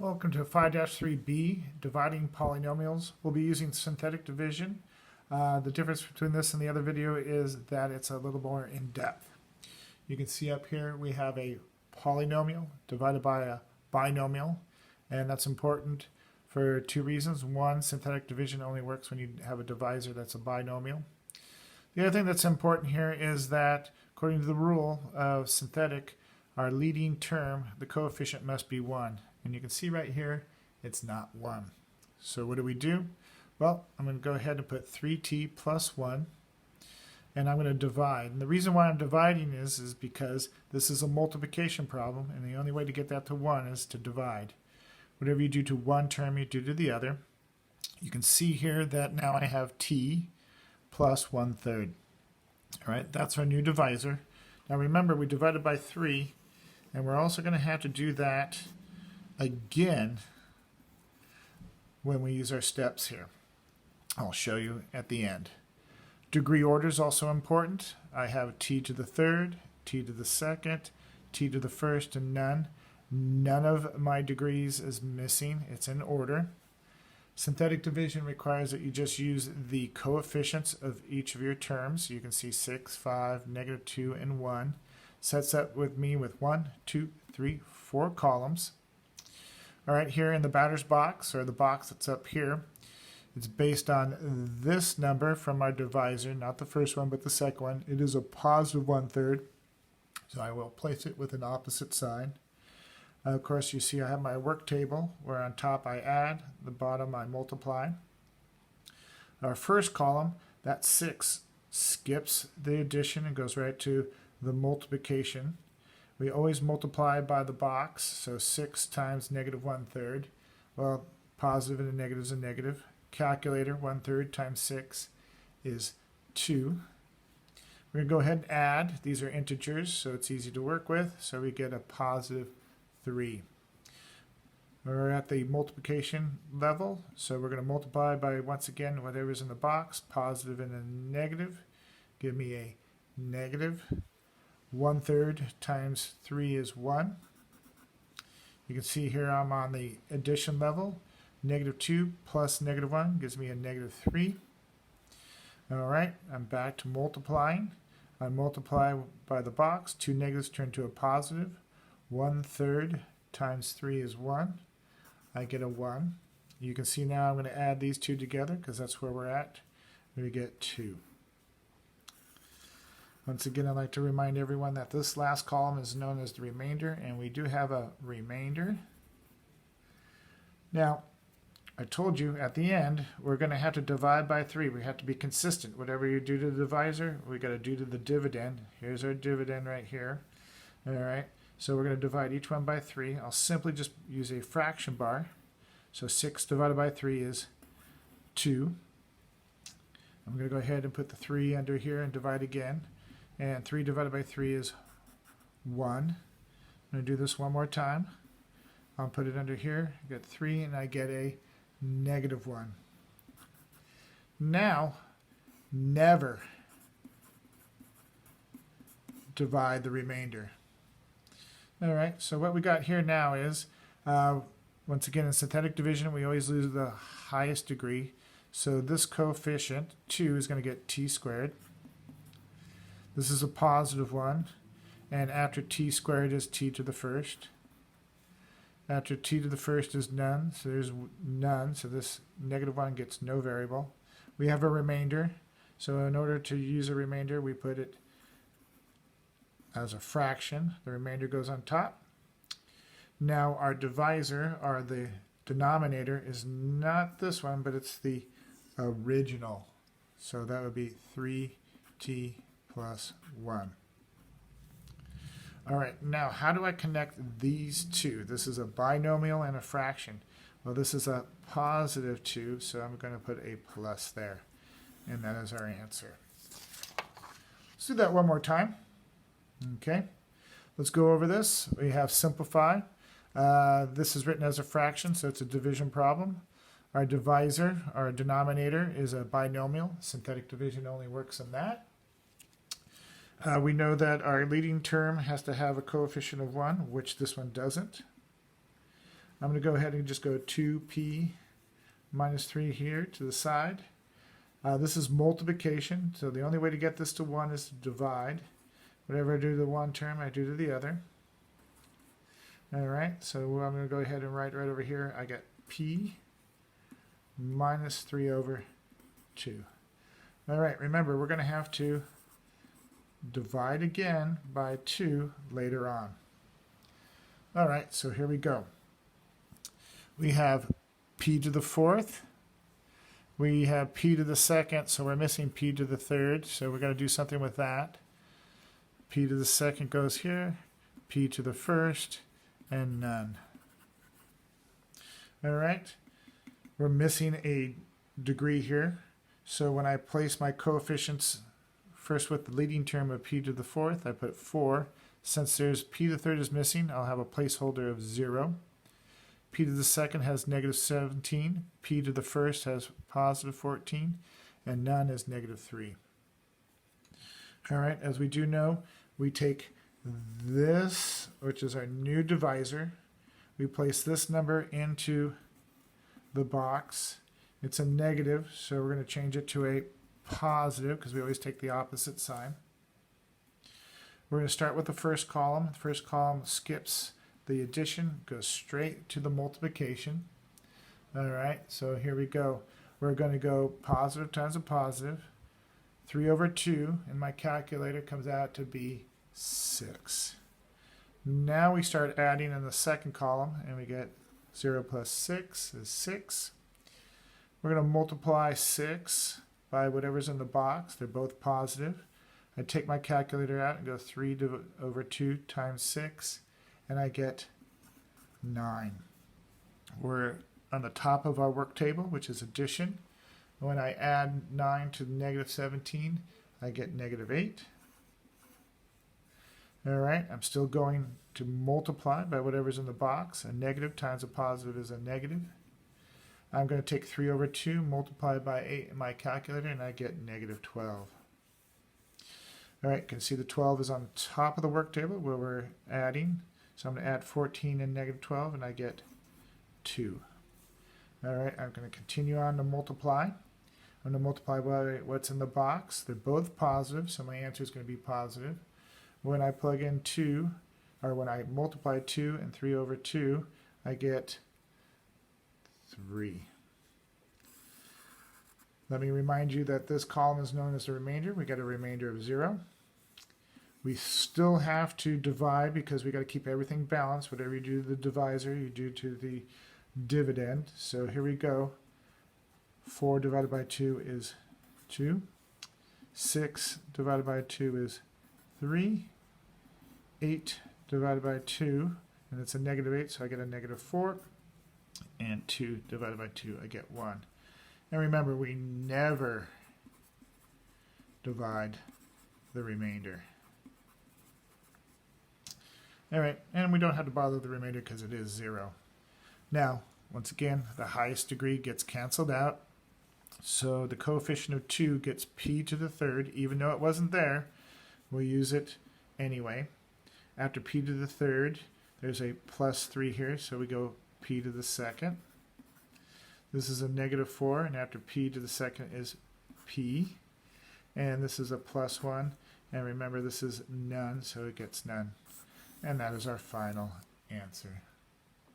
Welcome to 5-3b, dividing polynomials. We'll be using synthetic division. The difference between this and the other video is that it's a little more in depth. You can see up here we have a polynomial divided by a binomial, and that's important for two reasons. One, synthetic division only works when you have a divisor that's a binomial. The other thing that's important here is that according to the rule of synthetic, our leading term, the coefficient must be 1. And you can see right here, it's not 1. So what do? Well, I'm going to go ahead and put 3t plus 1, and I'm going to divide. And the reason why I'm dividing is because this is a multiplication problem, and the only way to get that to 1 is to divide. Whatever you do to one term, you do to the other. You can see here that now I have t plus 1/3. All right, that's our new divisor. Now remember, we divided by 3, and we're also going to have to do that again when we use our steps here. I'll show you at the end. Degree order is also important. I have t to the third, t to the second, t to the first, and none. None of my degrees is missing. It's in order. Synthetic division requires that you just use the coefficients of each of your terms. You can see 6, 5, -2, and 1. Sets up with me with 1, 2, 3, 4 columns. All right, here in the batter's box, or the box that's up here, it's based on this number from our divisor, not the first one, but the second one. It is a positive 1/3, so I will place it with an opposite sign. Of course, you see I have my work table, where on top I add, the bottom I multiply. Our first column, that 6, skips the addition and goes right to the multiplication. We always multiply by the box, so 6 times -1/3. Well, positive and a negative is a negative. Calculator, 1/3 times 6 is 2. We're going to go ahead and add. These are integers, so it's easy to work with, so we get a positive 3. We're at the multiplication level, so we're going to multiply by, once again, whatever's in the box, positive and a negative. Give me a negative. 1/3 times 3 is 1. You can see here I'm on the addition level. -2 plus -1 gives me a -3. All right, I'm back to multiplying. I multiply by the box. 2 negatives turn to a positive. 1/3 times 3 is 1. I get a 1. You can see now I'm going to add these two together because that's where we're at. We get 2. Once again, I'd like to remind everyone that this last column is known as the remainder, and we do have a remainder. Now, I told you at the end, we're going to have to divide by 3. We have to be consistent. Whatever you do to the divisor, we got to do to the dividend. Here's our dividend right here. All right, so we're going to divide each one by 3. I'll simply just use a fraction bar. So 6 divided by 3 is 2. I'm going to go ahead and put the 3 under here and divide again. And 3 divided by 3 is 1. I'm going to do this one more time. I'll put it under here, get 3, and I get a -1. Now, never divide the remainder. All right, so what we got here now is, once again, in synthetic division, we always lose the highest degree. So this coefficient, 2, is going to get t squared. This is a positive 1, and after t squared is t to the first. After t to the first is none, so there's none, so this -1 gets no variable. We have a remainder, so in order to use a remainder, we put it as a fraction. The remainder goes on top. Now our divisor, or the denominator, is not this one, but it's the original. So that would be 3t plus 1. All right, now how do I connect these two? This is a binomial and a fraction. Well, this is a positive 2, so I'm going to put a plus there. And that is our answer. Let's do that one more time. Okay, let's go over this. We have simplify. This is written as a fraction, so it's a division problem. Our divisor, our denominator, is a binomial. Synthetic division only works in that. We know that our leading term has to have a coefficient of 1, which this one doesn't. I'm going to go ahead and just go 2p minus 3 here to the side. This is multiplication, so the only way to get this to 1 is to divide. Whatever I do to the one term, I do to the other. Alright, so I'm going to go ahead and write right over here, I get p minus 3 over 2. Alright, remember we're going to have to divide again by 2 later on. Alright, so here we go. We have p to the 4th. We have p to the 2nd, so we're missing p to the 3rd, so we're going to do something with that. P to the 2nd goes here, p to the 1st, and none. Alright, we're missing a degree here, so when I place my coefficients first with the leading term of p to the 4th, I put 4. Since there's p to the 3rd is missing, I'll have a placeholder of 0. P to the 2nd has negative 17, p to the 1st has positive 14, and none is negative 3. Alright, as we do know, we take this, which is our new divisor, we place this number into the box. It's a negative, so we're going to change it to a positive because we always take the opposite sign. We're going to start with the first column. The first column skips the addition, goes straight to the multiplication. Alright, so here we go. We're going to go positive times a positive. 3 over 2 in my calculator comes out to be 6. Now we start adding in the second column and we get 0 plus 6 is 6. We're going to multiply 6 by whatever's in the box. They're both positive. I take my calculator out and go 3 over 2 times 6 and I get 9. We're on the top of our work table, which is addition. When I add 9 to negative 17, I get negative 8. Alright, I'm still going to multiply by whatever's in the box. A negative times a positive is a negative. I'm going to take 3 over 2, multiply by 8 in my calculator, and I get negative 12. Alright, you can see the 12 is on top of the work table where we're adding. So I'm going to add 14 and negative 12, and I get 2. Alright, I'm going to continue on to multiply. I'm going to multiply by what's in the box. They're both positive, so my answer is going to be positive. When I plug in 2, or when I multiply 2 and 3 over 2, I get 3. Let me remind you that this column is known as the remainder. We get a remainder of 0. We still have to divide because we got to keep everything balanced. Whatever you do to the divisor, you do to the dividend. So here we go. 4 divided by 2 is 2. 6 divided by 2 is 3. 8 divided by 2, and it's a negative 8, so I get a negative 4. And 2 divided by 2, I get 1. And remember, we never divide the remainder. Alright, and we don't have to bother the remainder because it is 0. Now, once again, the highest degree gets canceled out. So the coefficient of 2 gets p to the 3rd, even though it wasn't there. We'll use it anyway. After p to the 3rd, there's a plus 3 here, so we go p to the 2nd. This is a negative 4, and after p to the 2nd is p. And this is a plus 1, and remember this is none, so it gets none. And that is our final answer.